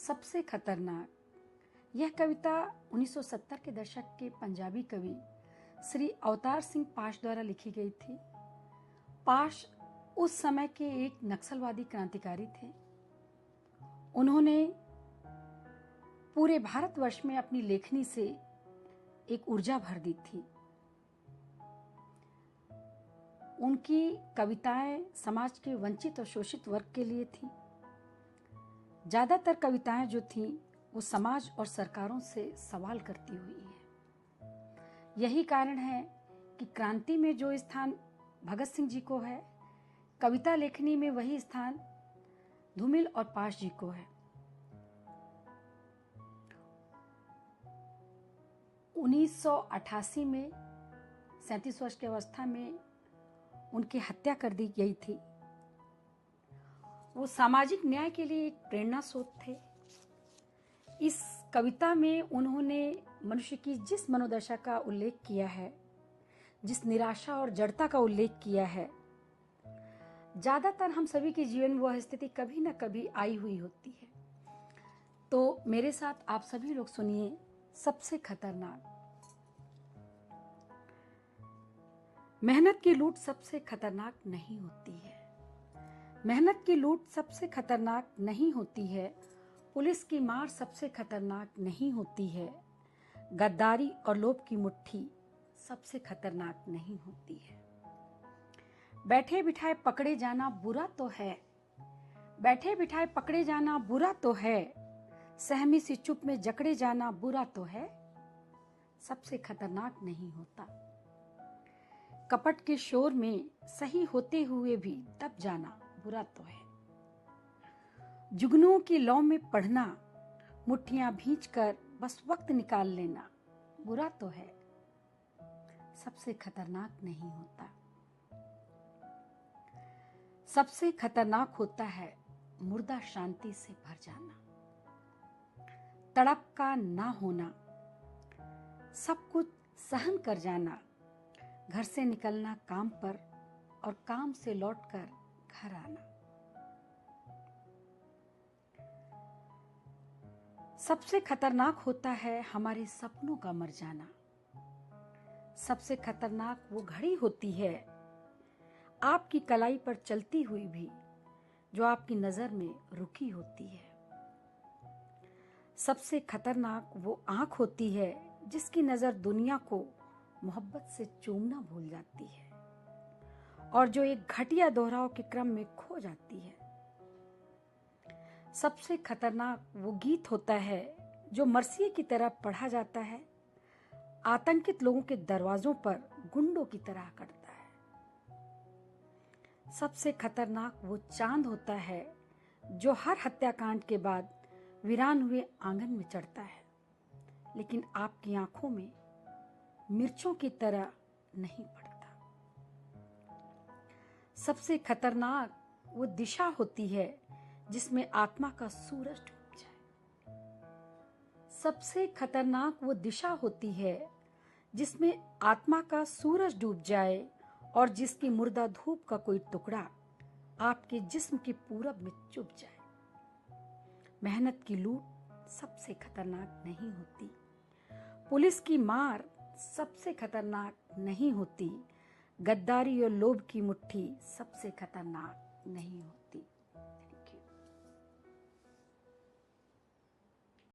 सबसे खतरनाक। यह कविता 1970 के दशक के पंजाबी कवि श्री अवतार सिंह पाश द्वारा लिखी गई थी। पाश उस समय के एक नक्सलवादी क्रांतिकारी थे। उन्होंने पूरे भारतवर्ष में अपनी लेखनी से एक ऊर्जा भर दी थी। उनकी कविताएं समाज के वंचित और शोषित वर्ग के लिए थी। ज्यादातर कविताएं जो थीं वो समाज और सरकारों से सवाल करती हुई है। यही कारण है कि क्रांति में जो स्थान भगत सिंह जी को है, कविता लेखनी में वही स्थान धूमिल और पाश जी को है। 1988 में 37 वर्ष की अवस्था में उनकी हत्या कर दी गई थी। वो सामाजिक न्याय के लिए एक प्रेरणा स्रोत थे। इस कविता में उन्होंने मनुष्य की जिस मनोदशा का उल्लेख किया है, जिस निराशा और जड़ता का उल्लेख किया है, ज्यादातर हम सभी के जीवन में वह स्थिति कभी न कभी आई हुई होती है। तो मेरे साथ आप सभी लोग सुनिए सबसे खतरनाक। मेहनत की लूट सबसे खतरनाक नहीं होती है। मेहनत की लूट सबसे खतरनाक नहीं होती है। पुलिस की मार सबसे खतरनाक नहीं होती है। गद्दारी और लोभ की मुट्ठी सबसे खतरनाक नहीं होती है। बैठे बिठाए पकड़े जाना बुरा तो है, बैठे बिठाए पकड़े जाना बुरा तो है, सहमी सी चुप में जकड़े जाना बुरा तो है, सबसे खतरनाक नहीं होता। कपट के शोर में सही होते हुए भी दब जाना बुरा तो है। जुगनुओं की लौ में पढ़ना, मुट्ठियां भींचकर बस वक्त निकाल लेना बुरा तो है, सबसे खतरनाक नहीं होता। सबसे खतरनाक होता है मुर्दा शांति से भर जाना, तड़प का ना होना, सब कुछ सहन कर जाना, घर से निकलना काम पर और काम से लौटकर घर आना। सबसे खतरनाक होता है हमारे सपनों का मर जाना। सबसे खतरनाक वो घड़ी होती है आपकी कलाई पर चलती हुई भी, जो आपकी नजर में रुकी होती है। सबसे खतरनाक वो आंख होती है जिसकी नजर दुनिया को मोहब्बत से चूमना भूल जाती है और जो एक घटिया दोहराव के क्रम में खो जाती है। सबसे खतरनाक वो गीत होता है जो मरसिए की तरह पढ़ा जाता है, आतंकित लोगों के दरवाजों पर गुंडों की तरह कटता है। सबसे खतरनाक वो चांद होता है जो हर हत्याकांड के बाद वीरान हुए आंगन में चढ़ता है, लेकिन आपकी आंखों में मिर्चों की तरह नहीं पड़ता। सबसे खतरनाक वो दिशा होती है जिसमें आत्मा का सूरज डूब जाए। सबसे खतरनाक वो दिशा होती है जिसमें आत्मा का सूरज डूब जाए और जिसकी मुर्दा धूप का कोई टुकड़ा आपके जिस्म के पूरब में चुभ जाए। मेहनत की लूट सबसे खतरनाक नहीं होती। पुलिस की मार सबसे खतरनाक नहीं होती। गद्दारी और लोभ की मुट्ठी सबसे खतरनाक नहीं होती।